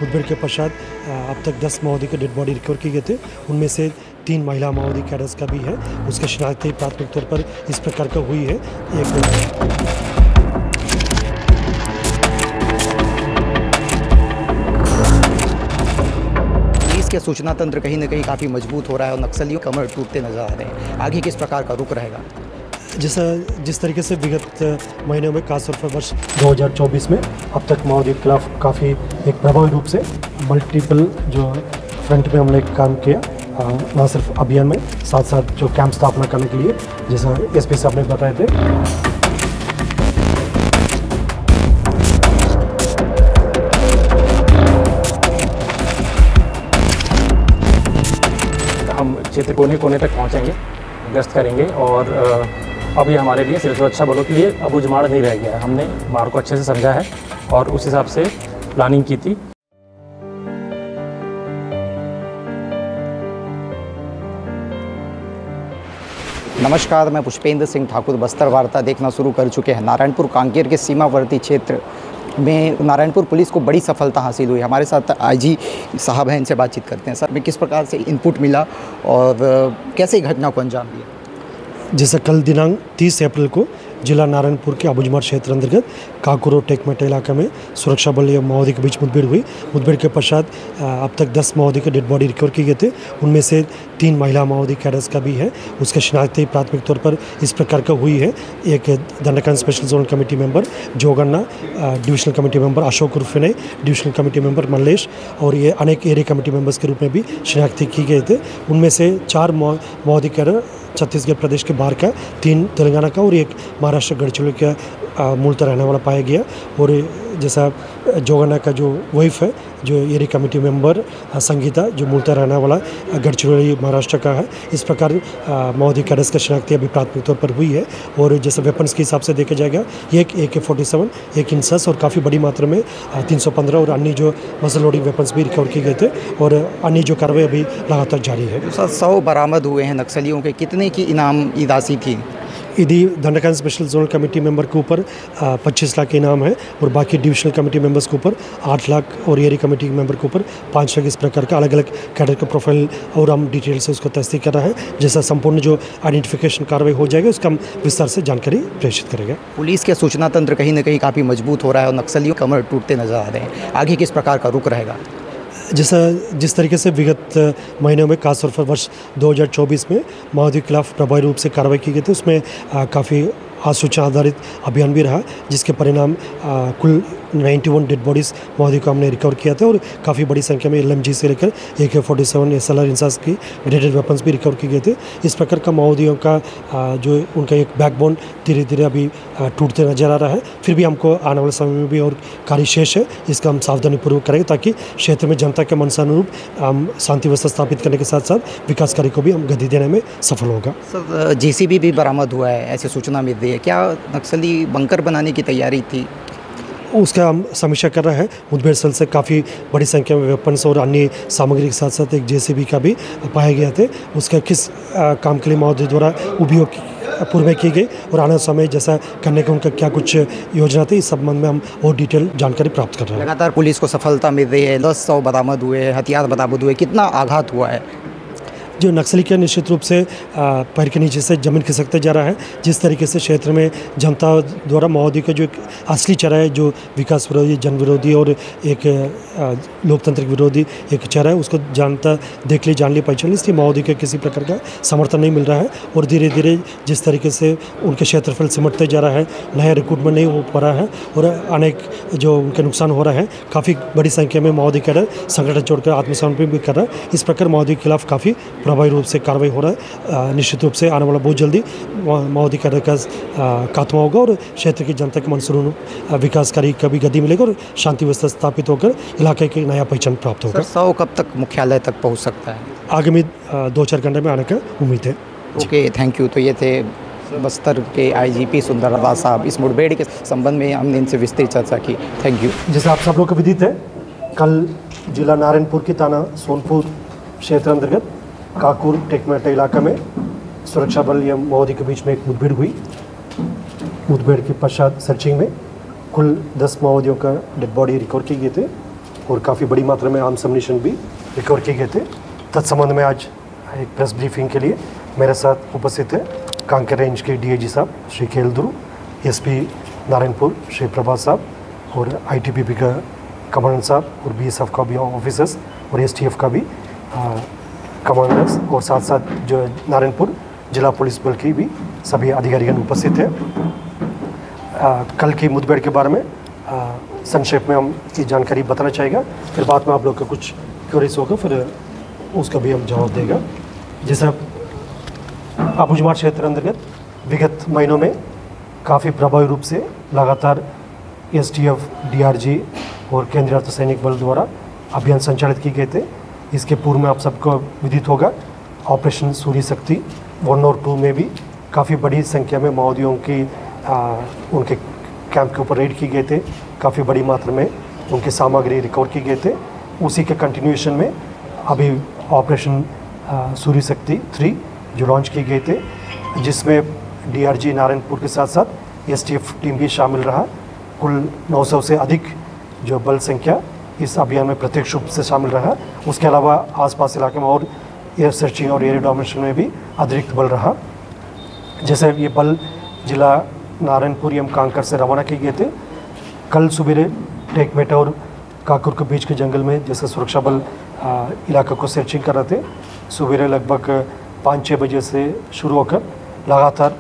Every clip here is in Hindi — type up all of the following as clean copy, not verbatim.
मुठभेड़ के पश्चात अब तक 10 माओवादी के डेड बॉडी रिकवर किए गए थे। उनमें से 3 महिला माओवादी कैडर्स का भी है। उसका शिनाख्त प्राथमिक तौर पर इस प्रकार का हुई है। पुलिस के सूचना तंत्र कहीं न कहीं काफ़ी मजबूत हो रहा है और नक्सलियों कमर टूटते नजर आ रहे हैं। आगे किस प्रकार का रुख रहेगा? जिस तरीके से विगत महीनों में खासतौर पर वर्ष 2024 में अब तक माओवादी के खिलाफ काफ़ी एक प्रभावी रूप से मल्टीपल जो फ्रंट में हमने काम किया, ना सिर्फ अभियान में, साथ साथ जो कैंप स्थापना करने के लिए जैसा एसपी साहब ने बताए थे। हम क्षेत्र कोने कोने तक पहुंचेंगे, गश्त करेंगे और अब ये हमारे लिए सिर्फ सुरक्षा बलों के लिए अब उजमाड़ नहीं रह गया है। हमने मार को अच्छे से समझा है और उस हिसाब से प्लानिंग की थी। नमस्कार, मैं पुष्पेंद्र सिंह ठाकुर बस्तर वार्ता देखना शुरू कर चुके हैं। नारायणपुर कांकेर के सीमावर्ती क्षेत्र में नारायणपुर पुलिस को बड़ी सफलता हासिल हुई। हमारे साथ आईजी साहब हैं, इनसे बातचीत करते हैं। सर, में किस प्रकार से इनपुट मिला और कैसे घटना को अंजाम दिया? जैसा कल दिनांक 30 अप्रैल को जिला नारायणपुर के अबुझमाड़ क्षेत्र अंतर्गत काकुरो टेकमेट इलाके में सुरक्षा बल या माओवादी के बीच मुठभेड़ हुई। मुठभेड़ के पश्चात अब तक 10 माओवादी के डेड बॉडी रिकवर किए गए थे। उनमें से 3 महिला माओवादी कैडर्स का भी है। उसका शिनाख्त प्राथमिक तौर पर इस प्रकार का हुई है। एक दंडकांड special zone committee member Joganna, divisional committee member Ashok उर्फ Vinay, divisional committee member Mallesh और ये अनेक एरिया कमेटी मेंबर्स के रूप में भी शिनाख्त किए गए थे। उनमें से 4 माओवादी कैडर छत्तीसगढ़ प्रदेश के बाहर का, 3 तेलंगाना का और 1 महाराष्ट्र गढ़चिरौली का मूलतः रहने वाला पाया गया। और जैसा जोगन्ना का जो वाइफ है, जो एरिया कमेटी मेंबर संगीता, जो मूलतः रहने वाला गढ़चिरौली महाराष्ट्र का है। इस प्रकार माओवादी कैडर्स का शिनाख्ती अभी प्राथमिक तौर पर हुई है। और जैसे वेपन्स के हिसाब से देखा जाएगा, एक AK-47, एक इंसस और काफ़ी बड़ी मात्रा में 315 और अन्य जो मसल लोडिंग वेपन्स भी रिकवर किए गए थे। और अन्य जो कार्रवाई अभी लगातार जारी है। 100 बरामद हुए हैं नक्सलियों के। कितने की इनाम राशि थी? यदि दंडकांड स्पेशल जोनल कमेटी मेंबर के ऊपर 25 लाख के इनाम है और बाकी डिविजनल कमेटी मेंबर्स के ऊपर 8 लाख और एरिया कमेटी मेंबर के ऊपर 5 लाख, इस प्रकार का अलग अलग कैडर का प्रोफाइल और हम डिटेल से उसको तस्दीक कर रहा है। जैसा संपूर्ण जो आइडेंटिफिकेशन कार्रवाई हो जाएगी उसका हम विस्तार से जानकारी प्रेषित करेंगे। पुलिस के सूचना तंत्र कहीं न कहीं काफ़ी मजबूत हो रहा है और नक्सलियों कमर टूटते नजर आ रहे हैं। आगे किस प्रकार का रुख रहेगा? जिस तरीके से विगत महीनों में खासतौर पर वर्ष 2024 में माओवादी के खिलाफ प्रभावी रूप से कार्रवाई की गई थी, उसमें काफ़ी सूचना आधारित अभियान भी रहा, जिसके परिणाम कुल 91 डेड बॉडीज़ माओवादी को हमने रिकवर किया था और काफ़ी बड़ी संख्या में LMG से लेकर AK-47 SLR इंसास की ग्रेडेड वेपन्स भी रिकवर किए गए थे। इस प्रकार का माओवादियों का जो उनका एक बैकबोन धीरे धीरे अभी टूटते नजर आ रहा है। फिर भी हमको आने वाले समय में भी और कार्य शेष है, इसका हम सावधानीपूर्वक करेंगे ताकि क्षेत्र में जनता के मनसानुरूप हम शांति व्यवस्था स्थापित करने के साथ साथ विकास कार्य को भी हम गति देने में सफल होगा। सर, JCB भी बरामद हुआ है, ऐसी सूचना मिल रही है। क्या नक्सली बंकर बनाने की तैयारी थी? उसका हम समीक्षा कर रहे हैं। मुठभेड़ स्थल से काफ़ी बड़ी संख्या में वेपन्स और अन्य सामग्री के साथ साथ एक JCB का भी पाया गया थे। उसका किस काम के लिए माओवादी द्वारा उपयोग पूर्व में की गई और आने समय जैसा करने का उनका क्या कुछ योजना थी, इस संबंध में हम और डिटेल जानकारी प्राप्त कर रहे हैं। लगातार पुलिस को सफलता मिल रही है। 10 बरामद हुए, हथियार बरामद हुए। कितना आघात हुआ है? जो नक्सली का निश्चित रूप से पैर के नीचे से जमीन खिसकते जा रहा है। जिस तरीके से क्षेत्र में जनता द्वारा माओवादी का जो एक असली चेहरा है, जो विकास विरोधी, जन विरोधी और एक लोकतांत्रिक विरोधी एक चेहरा है, उसको जानता देख ली, जान ली, पहचान ली, इसलिए माओवादी का किसी प्रकार का समर्थन नहीं मिल रहा है। और धीरे धीरे जिस तरीके से उनके क्षेत्रफल सिमटते जा रहा है, नया रिक्रूटमेंट नहीं हो पा रहा है और अनेक जो उनके नुकसान हो रहा है, काफ़ी बड़ी संख्या में माओवादी कैडर संगठन छोड़कर आत्मसमर्पण भी कर रहा है। इस प्रकार माओवादी के खिलाफ काफ़ी प्रभावी रूप से कार्रवाई हो रहा है। निश्चित रूप से आने वाला बहुत जल्दी माओवादी कैडर का खात्मा होगा और क्षेत्र की जनता के मंसूरों विकास कार्य का भी गति मिलेगा और शांति व्यवस्था स्थापित होकर इलाके की नया पहचान प्राप्त होगा। 100 कब तक मुख्यालय तक पहुंच सकता है? आगामी 2-4 घंटे में आने का उम्मीद है। Okay, thank you. तो ये थे बस्तर के IGP सुंदरराज साहब। इस मुठभेड़ के संबंध में हमने इनसे विस्तृत चर्चा की। Thank you. जैसे आप सब लोग को विदित है, कल जिला नारायणपुर की थाना सोनपुर क्षेत्र अंतर्गत काकुर टेकमेट इलाका में सुरक्षा बल या माओवादी के बीच में एक मुठभेड़ हुई। मुठभेड़ के पश्चात सर्चिंग में कुल 10 माओवादियों का डेड बॉडी रिकवर किए गए थे। और काफ़ी बड़ी मात्रा में आर्म्स एम्युनिशन भी रिकवर किए गए थे। तत्संबंध में आज एक प्रेस ब्रीफिंग के लिए मेरे साथ उपस्थित है कांकेर रेंज के डीआईजी साहब श्री केएल ध्रुव, एसपी नारायणपुर श्री प्रभात साहब और आईटीबीपी का कमांडेंट साहब और बीएसएफ का भी ऑफिसर्स और एसटीएफ का भी कमांडर्स और साथ साथ जो नारायणपुर जिला पुलिस बल की भी सभी अधिकारीगण उपस्थित हैं। कल की मुठभेड़ के बारे में संक्षेप में हम की जानकारी बताना चाहेगा, फिर बाद में आप लोग का कुछ क्वेरीज होगा, फिर उसका भी हम जवाब देगा। जैसा अबुझमाड़ क्षेत्र अंतर्गत विगत महीनों में काफ़ी प्रभावी रूप से लगातार एसटीएफ, डीआरजी और केंद्रीय अर्धसैनिक बल द्वारा अभियान संचालित किए गए थे। इसके पूर्व में आप सबको विदित होगा ऑपरेशन सूर्य शक्ति 1 और 2 में भी काफ़ी बड़ी संख्या में माओवादियों की उनके कैंप के ऊपर रेड किए गए थे। काफ़ी बड़ी मात्रा में उनकी सामग्री रिकवर की गए थे। उसी के कंटिन्यूएशन में अभी ऑपरेशन सूर्य शक्ति 3 जो लॉन्च किए गए थे, जिसमें डीआरजी नारायणपुर के साथ साथ एसटीएफ टीम भी शामिल रहा। कुल 900 से अधिक जो बल संख्या इस अभियान में प्रत्यक्ष रूप से शामिल रहा। उसके अलावा आसपास इलाके में और एयर सर्चिंग और एयर डोमिनेशन में भी अतिरिक्त बल रहा। जैसे ये बल जिला नारायणपुर एवं कांकर से रवाना किए गए थे। कल सुबह टेकमेटा और काकुर के बीच के जंगल में जैसे सुरक्षा बल इलाके को सर्चिंग कर रहे थे, सुबह लगभग 5-6 बजे से शुरू होकर लगातार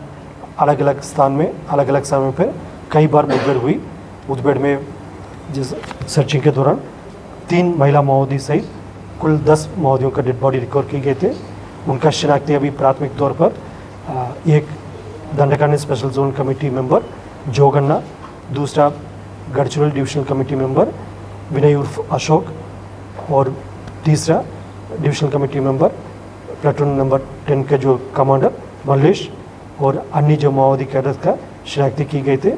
अलग अलग स्थान में अलग अलग समय पर कई बार मुठभेड़ हुई। मुठभेड़ में जिस सर्चिंग के दौरान 3 महिला माओवादी सहित कुल 10 माओवादियों का डेड बॉडी रिकवर किए गए थे। उनका शिनाख्ती अभी प्राथमिक तौर पर एक दंडकांड स्पेशल जोन कमेटी मेंबर जोगन्ना, दूसरा गढ़चिरौली डिविजनल कमेटी मेंबर विनय उर्फ अशोक और तीसरा divisional committee member platoon number 10 के जो कमांडर मल्लेश और अन्य जो माओवादी कैडर्स का शिनाख्ती की गए थे।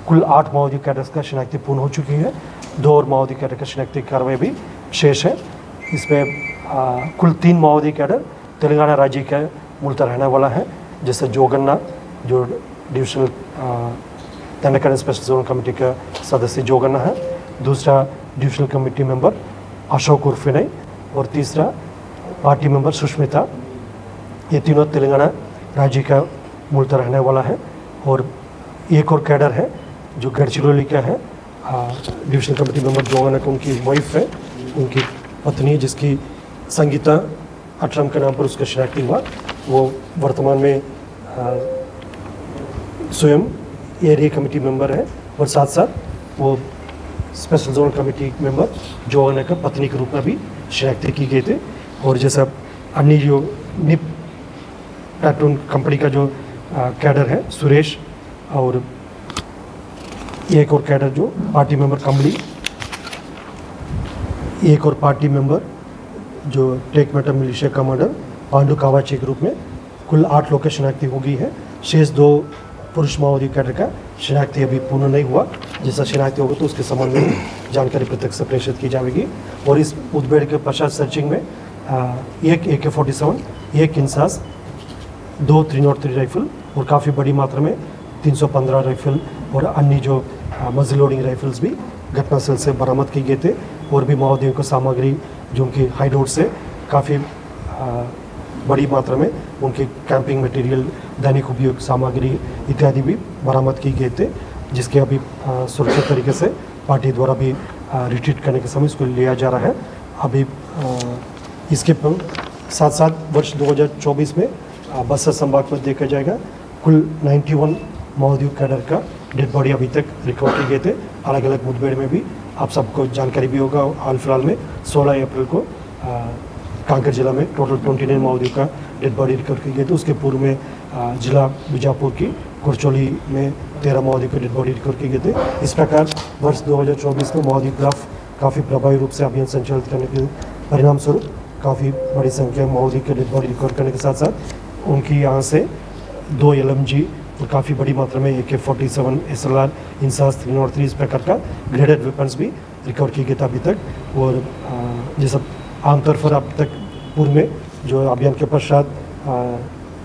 कुल 8 माओवादी कैडर्स का शिनाख्ती पूर्ण हो चुकी है। 2 और माओवादी कैडर का शिनाख्ती कार्रवाई भी शेष है। इसमें कुल 3 माओवादी कैडर तेलंगाना राज्य का मूलतः रहने वाला है, जैसे जोगन्ना जो डिविजनल दंडकांड स्पेशल जोन कमेटी का सदस्य जोगन्ना है, दूसरा डिविजनल कमेटी मेंबर अशोक उर्फ विनय और तीसरा पार्टी मेंबर सुष्मिता। ये तीनों तेलंगाना राज्य का मूलतः रहने वाला है। और एक और कैडर है जो गढ़चिरौली का है, डिविजनल कमेटी मेंबर जोगन्ना को उनकी वाइफ है, उनकी पत्नी जिसकी संगीता अठरम के नाम पर उसका शिनाख्ती हुआ। वो वर्तमान में स्वयं एरिया कमेटी मेंबर है और साथ साथ वो स्पेशल जोन कमेटी मेंबर जोगन्ना का पत्नी के रूप में भी शिनाख्ती की गए थे। और जैसा अन्य जो निप प्लाटून कंपनी का जो कैडर है सुरेश और एक और कैडर जो पार्टी मेंबर कमली, एक और पार्टी मेंबर जो टेकमेटा मिलिशिया कमांडर पांडु कावाची के रूप में कुल 8 लोग की शिनाख्ती हो गई है। शेष 2 पुरुष माओवादी कैडर का शिनाख्ती अभी पूर्ण नहीं हुआ। जैसा शिनाख्ती होगा तो उसके संबंध में जानकारी प्रत्यक्ष से प्रेषित की जाएगी। और इस मुठभेड़ के पश्चात सर्चिंग में एक AK-47, एक इंसास, 2 303 राइफल और काफ़ी बड़ी मात्रा में 315 राइफल और अन्य जो मजल लोडिंग राइफल्स भी घटनास्थल से बरामद किए गए थे। और भी माओवादियों को सामग्री जो उनकी हाइडआउट से काफ़ी बड़ी मात्रा में उनके कैंपिंग मटेरियल, दैनिक उपयोग सामग्री इत्यादि भी बरामद किए गए थे, जिसके अभी सुरक्षित तरीके से पार्टी द्वारा भी रिट्रीट करने के समय इसको लिया जा रहा है। अभी इसके साथ साथ वर्ष 2024 में बस्तर संभाग में देखा जाएगा कुल 91 माओवादी कैडर का डेड बॉडी अभी तक रिकवर किए गए थे। अलग अलग मुठभेड़ में भी आप सबको जानकारी भी होगा। हाल फिलहाल में 16 अप्रैल को कांकेर जिला में टोटल 29 माओवादी का डेड बॉडी रिकवर किए गए थे। उसके पूर्व में जिला बीजापुर की गढ़चिरौली में 13 माओवादी के डेड बॉडी रिकवर किए गए थे। इस प्रकार वर्ष 2024 में माओवादी खिलाफ काफ़ी प्रभावी रूप से अभियान संचालित करने के परिणाम स्वरूप काफ़ी बड़ी संख्या में माओवादी के डेड बॉडी रिकवर करने के साथ साथ उनकी यहाँ से 2 LMG और काफ़ी बड़ी मात्रा में AK-47 SLR इंसास 303 इस प्रकार का ग्रेडेड वेपन्स भी रिकवर किए गए थे अभी तक। और जैसा आमतौर पर अब तक पूर्व में जो अभियान के पश्चात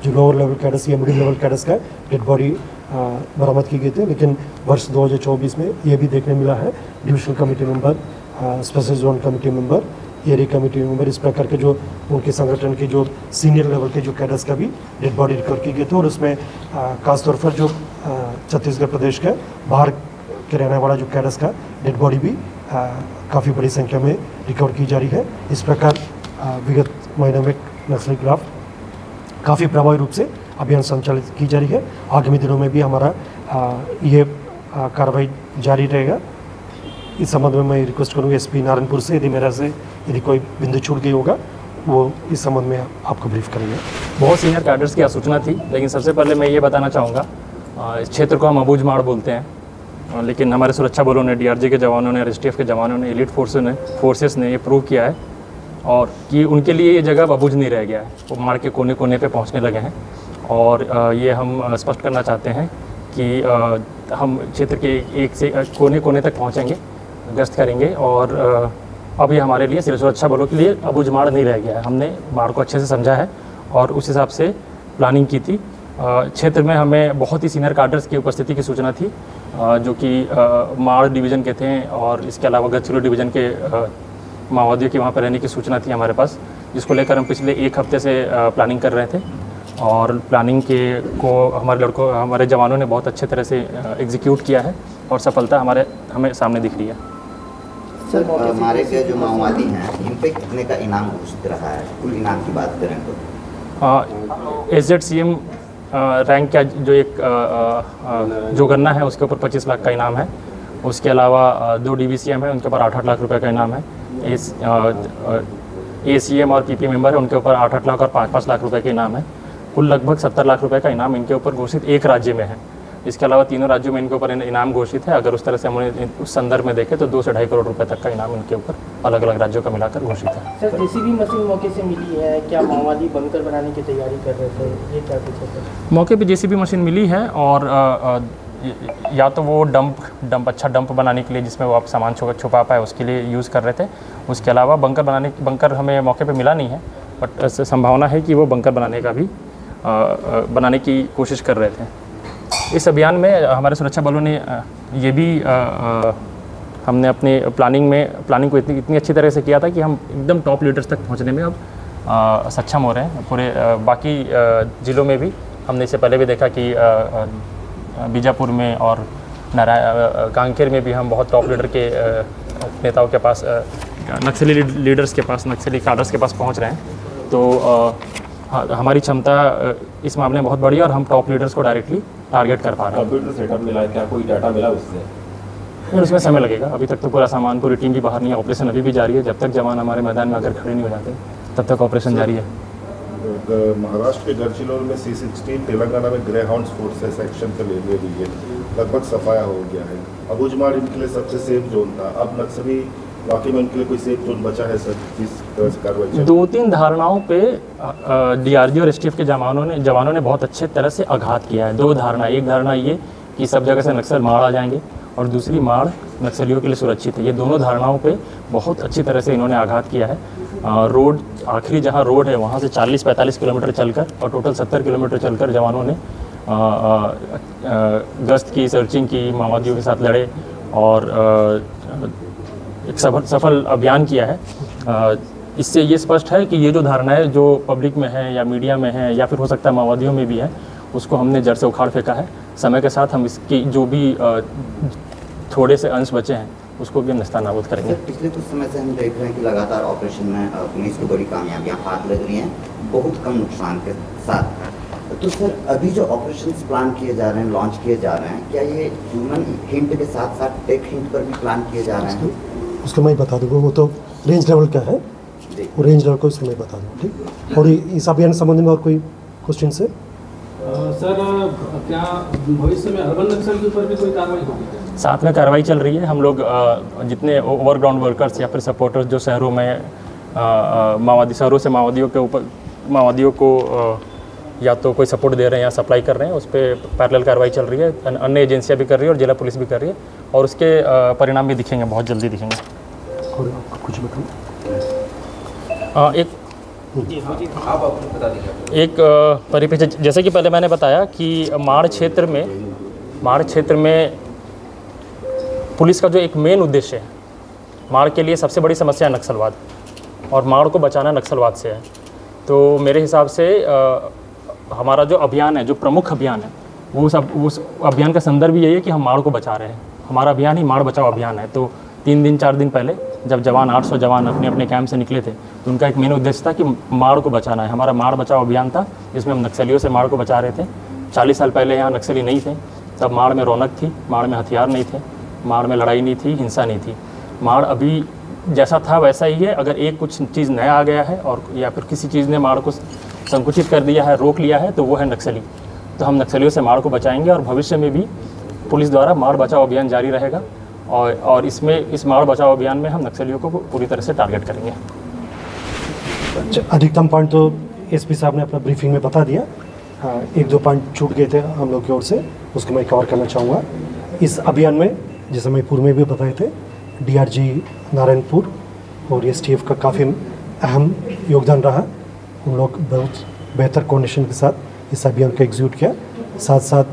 जो लोअर लेवल कैडर्स या मिडिल लेवल कैडर्स का डेड बॉडी बरामद किए गए थे, लेकिन वर्ष 2024 में ये भी देखने मिला है divisional committee member special zone committee member, area committee member, इस प्रकार के जो उनके संगठन के जो सीनियर लेवल के जो कैडर्स का भी डेड बॉडी रिकवर की गई थी। और उसमें खासतौर पर जो छत्तीसगढ़ प्रदेश के बाहर के रहने वाला जो कैडर्स का डेड बॉडी भी काफ़ी बड़ी संख्या में रिकवर की जा रही है। इस प्रकार विगत महीनों में नक्सली के खिलाफ काफ़ी प्रभावी रूप से अभियान संचालित की जा रही है। आगामी दिनों में भी हमारा ये कार्रवाई जारी रहेगा। इस संबंध में मैं रिक्वेस्ट करूँगा एसपी नारायणपुर से, यदि मेरा से यदि कोई बिंदु छूट गई होगा वो इस संबंध में आपको ब्रीफ करेंगे। बहुत सीनियर कैडर्स की सूचना थी, लेकिन सबसे पहले मैं ये बताना चाहूँगा, इस क्षेत्र को हम अबूझमाड़ बोलते हैं, लेकिन हमारे सुरक्षा बलों ने, डीआरजी के जवानों ने, एसटीएफ के जवानों ने, एलीट फोर्सेस ने ये प्रूव किया है और कि उनके लिए ये जगह अबूझ नहीं रह गया है। वो माड़ के कोने कोने पे पहुंचने लगे हैं और ये हम स्पष्ट करना चाहते हैं कि हम क्षेत्र के एक से कोने कोने तक पहुंचेंगे, गश्त करेंगे और अब ये हमारे लिए सुरक्षा बलों के लिए अबूझमाड़ नहीं रह गया है। हमने माड़ को अच्छे से समझा है और उस हिसाब से प्लानिंग की थी। क्षेत्र में हमें बहुत ही सीनियर कार्डर्स की उपस्थिति की सूचना थी, जो कि माड़ डिवीज़न के थे और इसके अलावा गढ़चिरौली डिवीज़न के माओवादियों की वहाँ पर रहने की सूचना थी हमारे पास, जिसको लेकर हम पिछले एक हफ्ते से प्लानिंग कर रहे थे और प्लानिंग को हमारे जवानों ने बहुत अच्छे तरह से एग्जीक्यूट किया है और सफलता हमें सामने दिख रही है। सर, हमारे के जो माओवादी हैं इन पे कितने का इनाम घोषित रहा है? कुल इनाम की बात करें तो SZCM रैंक का जो एक जो गन्ना है उसके ऊपर 25 लाख का इनाम है। उसके अलावा 2 DVCM है, उनके ऊपर 8-8 लाख रुपए का इनाम है। ACM और PP मेंबर है, उनके ऊपर 8-8 लाख और 5-5 लाख रुपए का इनाम है। कुल लगभग 70 लाख रुपए का इनाम इनके ऊपर घोषित एक राज्य में है। इसके अलावा तीनों राज्यों में इनके ऊपर इनाम घोषित है। अगर उस तरह से हम उस संदर्भ में देखें तो 2 से 2.5 करोड़ रुपए तक का इनाम इनके ऊपर अलग अलग राज्यों का मिलाकर घोषित है। सर, जेसीबी मशीन मौके से मिली है, क्या माओवादी बंकर बनाने की तैयारी कर रहे थे, ये क्या कुछ है सर? मौके पे जेसीबी मशीन मिली है और या तो वो डंप बनाने के लिए जिसमें वो आप सामान छुपा पाए उसके लिए यूज़ कर रहे थे। उसके अलावा बंकर हमें मौके पे मिला नहीं है, बट संभावना है कि वो बंकर बनाने की कोशिश कर रहे थे। इस अभियान में हमारे सुरक्षा बलों ने ये भी हमने अपने प्लानिंग को इतनी अच्छी तरह से किया था कि हम एकदम टॉप लीडर्स तक पहुंचने में अब सक्षम हो रहे हैं। पूरे बाकी ज़िलों में भी हमने इससे पहले भी देखा कि बीजापुर में और कांकेर में भी हम बहुत टॉप लीडर के नेताओं के पास, नक्सली लीडर्स के पास, नक्सली कार्डर्स के पास पहुंच रहे हैं। तो हमारी क्षमता इस मामले में बहुत बड़ी है और हम टॉप लीडर्स को डायरेक्टली टारगेट कर पा रहे हैं। कंप्यूटर सेटअप मिला है, क्या कोई डाटा मिला उससे? उसमें समय लगेगा, अभी तक तो पूरा सामान, पूरी टीम भी बाहर नहीं है। ऑपरेशन अभी भी जारी है, जब तक जवान हमारे मैदान में आकर खड़े नहीं हो जाते तब तक ऑपरेशन जारी है। महाराष्ट्र के गढ़चिरौली में C16, तेलंगाना में ग्रे हाउंड्स फोर्स सेक्शन का ले भी है, लगभग सफाया हो गया है। अबूझमाड़ इनके लिए सबसे सेफ जोन था, अब नक्सली वाकई में उनके लिए कोई सेफ जोन बचा है सर? किस तरह से कार्रवाई? 2-3 धारणाओं पे DRG और STF के जवानों ने बहुत अच्छे तरह से आघात किया है। 2 धारणा, एक धारणा ये कि सब जगह से नक्सल माड़ आ जाएंगे और दूसरी माड़ नक्सलियों के लिए सुरक्षित है। ये दोनों धारणाओं पे बहुत अच्छी तरह से इन्होंने आघात किया है। रोड, आखिरी जहाँ रोड है वहाँ से 40-45 किलोमीटर चलकर और टोटल 70 किलोमीटर चलकर जवानों ने गश्त की, सर्चिंग की, माओवादियों के साथ लड़े और एक सफल अभियान किया है। इससे ये स्पष्ट है कि ये जो धारणाएं जो पब्लिक में है या मीडिया में है या फिर हो सकता है माओवादियों में भी है, उसको हमने जड़ से उखाड़ फेंका है। समय के साथ हम इसकी जो भी थोड़े से अंश बचे हैं उसको भी नस्तानाबूद करेंगे। पिछले कुछ समय से हम देख रहे हैं कि लगातार ऑपरेशन में पुलिस को बड़ी कामयाबियां हाथ लग रही हैं, बहुत कम नुकसान के साथ। तो सर, अभी जो ऑपरेशन प्लान किए जा रहे हैं, लॉन्च किए जा रहे हैं, क्या ये ह्यूमन हिंट के साथ साथ टेक हिंट पर भी प्लान किए जा रहे हैं? उसको मैं बता दूँगा, वो तो रेंज लेवल क्या है, वो रेंज लेवल को इसको मैं बता दूँ, ठीक। और इस अभियान संबंध में और कोई क्वेश्चन है? सर, क्या भविष्य में अर्बन नक्सल के ऊपर भी कोई कार्रवाई होगी? साथ में कार्रवाई चल रही है। हम लोग जितने ओवरग्राउंड वर्कर्स या फिर सपोर्टर्स जो शहरों में शहरों से माओवादियों को या तो कोई सपोर्ट दे रहे हैं या सप्लाई कर रहे हैं, उस पर पैरेलल कार्रवाई चल रही है। अन्य एजेंसियां भी कर रही है और जिला पुलिस भी कर रही है और उसके परिणाम भी दिखेंगे, बहुत जल्दी दिखेंगे। और आपको कुछ बताऊँ? एक परिप्रेक्ष्य, जैसे कि पहले मैंने बताया कि माड़ क्षेत्र में पुलिस का जो एक मेन उद्देश्य है माड़ के लिए सबसे बड़ी समस्या नक्सलवाद, और माड़ को बचाना नक्सलवाद से है। तो मेरे हिसाब से हमारा जो अभियान है, जो प्रमुख अभियान है, वो सब उस अभियान का संदर्भ यही है कि हम माड़ को बचा रहे हैं। हमारा अभियान ही माड़ बचाओ अभियान है। तो 3 दिन 4 दिन पहले जब जवान 800 जवान अपने अपने कैंप से निकले थे, तो उनका एक मेन उद्देश्य था कि माड़ को बचाना है। हमारा माड़ बचाओ अभियान था, जिसमें हम नक्सलियों से माड़ को बचा रहे थे। 40 साल पहले यहाँ नक्सली नहीं थे, तब माड़ में रौनक थी, माड़ में हथियार नहीं थे, माड़ में लड़ाई नहीं थी, हिंसा नहीं थी। माड़ अभी जैसा था वैसा ही है। अगर एक कुछ चीज़ नया आ गया है और या फिर किसी चीज़ ने माड़ को संकुचित कर दिया है, रोक लिया है, तो वो है नक्सली। तो हम नक्सलियों से माड़ को बचाएंगे और भविष्य में भी पुलिस द्वारा माड़ बचाओ अभियान जारी रहेगा। और इसमें इस माड़ बचाओ अभियान में हम नक्सलियों को पूरी तरह से टारगेट करेंगे। अधिकतम पॉइंट तो एसपी साहब ने अपना ब्रीफिंग में बता दिया। 1-2 पॉइंट छूट गए थे हम लोग की ओर से, उसको मैं कवर करना चाहूँगा। इस अभियान में जैसे मैं पूर्व में भी बताए थे, डीआरजी नारायणपुर और एसटीएफ का काफ़ी अहम योगदान रहा। उन लोग बहुत बेहतर कोऑर्डिनेशन के साथ इस अभियान को एग्जीक्यूट किया। साथ साथ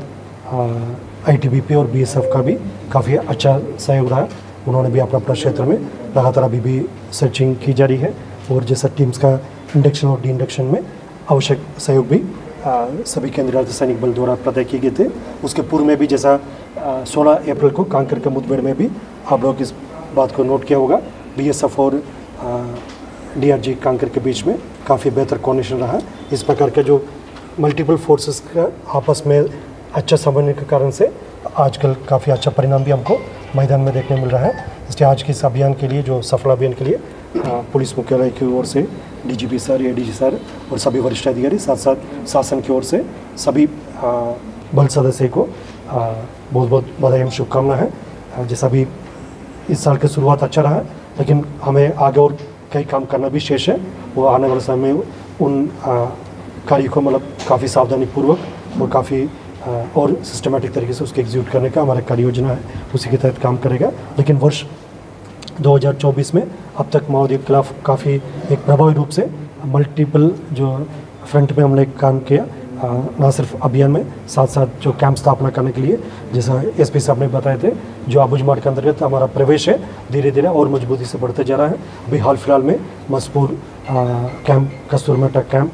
आईटीबीपी और बीएसएफ का भी काफ़ी अच्छा सहयोग रहा। उन्होंने भी अपना क्षेत्र में लगातार अभी भी सर्चिंग की जा रही है, और जैसा टीम्स का इंडक्शन और डी इंडक्शन में आवश्यक सहयोग भी सभी केंद्रीय अर्धसैनिक बल द्वारा प्रदान किए गए थे। उसके पूर्व में भी जैसा 16 अप्रैल को कांकर के मुठभेड़ में भी आप लोग इस बात को नोट किया होगा, बीएसएफ और डीआरजी कांकर के बीच में काफ़ी बेहतर कोऑर्डिनेशन रहा। इस प्रकार के जो मल्टीपल फोर्सेस का आपस में अच्छा समन्वय के कारण से आजकल काफ़ी अच्छा परिणाम भी हमको मैदान में देखने मिल रहा है। इसलिए आज के इस अभियान के लिए, जो सफल अभियान के लिए पुलिस मुख्यालय की ओर से डीजीपी सर, एडीजी सर और सभी वरिष्ठ अधिकारी, साथ साथ शासन की ओर से सभी बल सदस्य को बहुत बहुत बधाई एवं शुभकामना है। जैसा भी इस साल की शुरुआत अच्छा रहा, लेकिन हमें आगे और कई काम करना भी शेष है। वो आने वाले समय में उन कार्य को मतलब काफ़ी सावधानीपूर्वक और काफ़ी और सिस्टमेटिक तरीके से उसके एग्जीक्यूट करने का हमारा कार्य योजना है, उसी के तहत काम करेगा। लेकिन वर्ष 2024 में अब तक माओवादियों के खिलाफ काफ़ी एक प्रभावी रूप से मल्टीपल जो फ्रंट में हमने काम किया, ना सिर्फ अभियान में, साथ साथ जो कैंप स्थापना करने के लिए, जैसा एसपी साहब ने बताए थे, जो आबूझमाड़ के अंतर्गत हमारा प्रवेश है धीरे धीरे और मजबूती से बढ़ते जा रहा है। अभी हाल फिलहाल में मसपूर कैंप, कस्तूरमेटा कैंप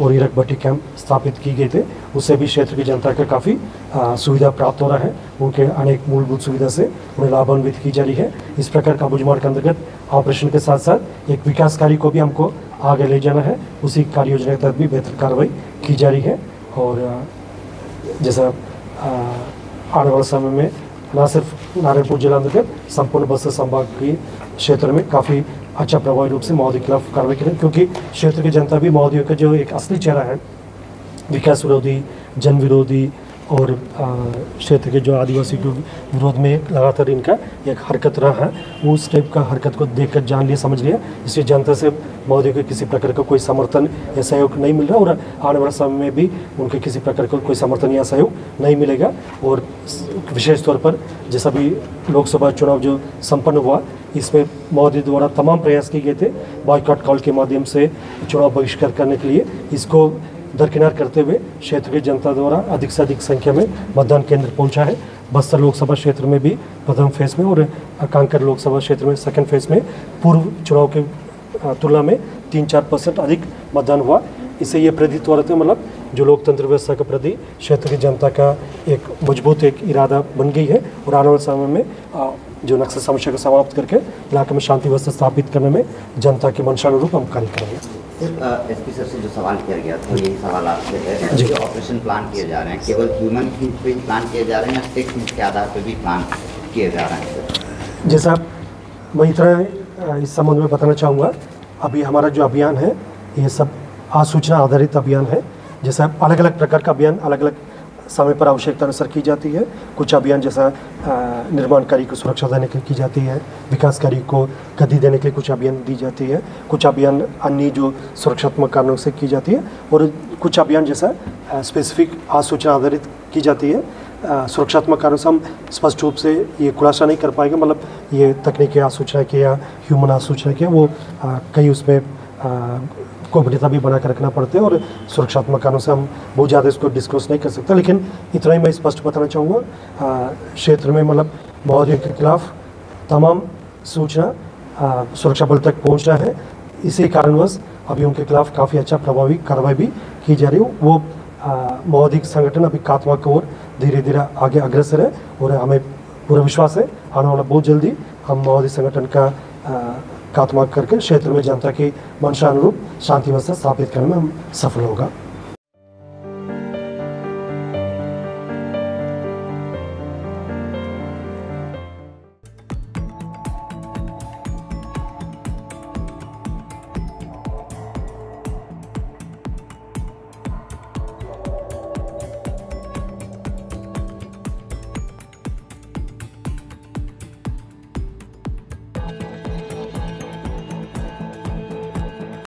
और इरक भट्टी कैंप स्थापित की गए थे। उससे भी क्षेत्र की जनता को काफ़ी सुविधा प्राप्त हो रहा है। उनके अनेक मूलभूत सुविधा से उन्हें लाभान्वित की जा रही है। इस प्रकार का आबूझमाड़ के अंतर्गत ऑपरेशन के साथ साथ एक विकास कार्य को भी हमको आगे ले जाना है। उसी कार्य योजना के तहत भी बेहतर कार्रवाई की जा रही है। और जैसा आने वाले समय में न सिर्फ नारायणपुर जिला अंतर्गत संपूर्ण बस्तर संभाग के क्षेत्र में काफ़ी अच्छा प्रभावी रूप से माओवादी के खिलाफ कार्रवाई करें, क्योंकि क्षेत्र की जनता भी माओवादियों का जो एक असली चेहरा है, विकास विरोधी, जन विरोधी और क्षेत्र के जो आदिवासी के विरोध में लगातार इनका एक हरकत रहा है, उस टाइप का हरकत को देखकर जान लिया, समझ लिया। इसलिए जनता से माओवादियों को किसी प्रकार का कोई समर्थन या सहयोग नहीं मिल रहा, और आने वाले समय में भी उनके किसी प्रकार का कोई समर्थन या सहयोग नहीं मिलेगा। और विशेष तौर पर जैसा भी लोकसभा चुनाव जो संपन्न हुआ, इसमें माओवादी द्वारा तमाम प्रयास किए गए थे बॉयकॉट कॉल के माध्यम से चुनाव बहिष्कार करने के लिए। इसको दरकिनार करते हुए क्षेत्र की जनता द्वारा अधिक से अधिक संख्या में मतदान केंद्र पहुंचा है। बस्तर लोकसभा क्षेत्र में भी प्रथम फेज में और कांकर लोकसभा क्षेत्र में सेकंड फेज में पूर्व चुनाव के तुलना में 3-4% अधिक मतदान हुआ। इससे ये प्रतीत हो रहा था, मतलब जो लोकतंत्र व्यवस्था के प्रति क्षेत्र की जनता का एक मजबूत एक इरादा बन गई है। और आने वाले समय में जो नक्सल समस्या को समाप्त करके इलाके में शांति व्यवस्था स्थापित करने में जनता के मंशानुरूप हम कार्य करेंगे। सिर्फ एसपी सर से जो सवाल किया गया था, यही सवाल आपसे है, जो ऑपरेशन प्लान किए जा रहे हैं केवल ह्यूमन फीड पे ही प्लान किए जा रहे हैं या टेक्स्ट न्यूज के आधार पर भी प्लान किए जा रहे हैं? जैसा मैं इतना इस संबंध में बताना चाहूँगा, अभी हमारा जो अभियान है ये सब आसूचना आधारित अभियान है। जैसा अलग अलग प्रकार का अभियान अलग अलग समय पर आवश्यकता अनुसार की जाती है। कुछ अभियान जैसा निर्माण कार्य को सुरक्षा देने के लिए की जाती है, विकास कार्य को गति देने के लिए कुछ अभियान दी जाती है, कुछ अभियान अन्य जो सुरक्षात्मक कारणों से की जाती है, और कुछ अभियान जैसा स्पेसिफिक आसूचना आधारित की जाती है। सुरक्षात्मक कारणों से हम स्पष्ट रूप से ये खुलासा नहीं कर पाएंगे, मतलब ये तकनीकी आसूचना की या ह्यूमन आसूचना की, वो कई उसमें गोपनीयता भी बना कर रखना पड़ते हैं, और सुरक्षात्मक कारणों से हम बहुत ज़्यादा इसको डिस्क्लोज नहीं कर सकते। लेकिन इतना ही मैं स्पष्ट बताना चाहूँगा, क्षेत्र में मतलब माओवादियों के खिलाफ तमाम सूचना सुरक्षा बल तक पहुंच रहा है। इसी कारणवश अभी उनके खिलाफ काफ़ी अच्छा प्रभावी कार्रवाई भी की जा रही है। वो माओवादी संगठन अभी खात्मा की ओर धीरे धीरे आगे अग्रसर है और हमें पूरा विश्वास है आने वाला बहुत जल्दी हम माओवादी संगठन का खात्मा करके क्षेत्र में जनता की मंशा अनुरूप शांति व्यवस्था स्थापित करने में हम सफल होगा।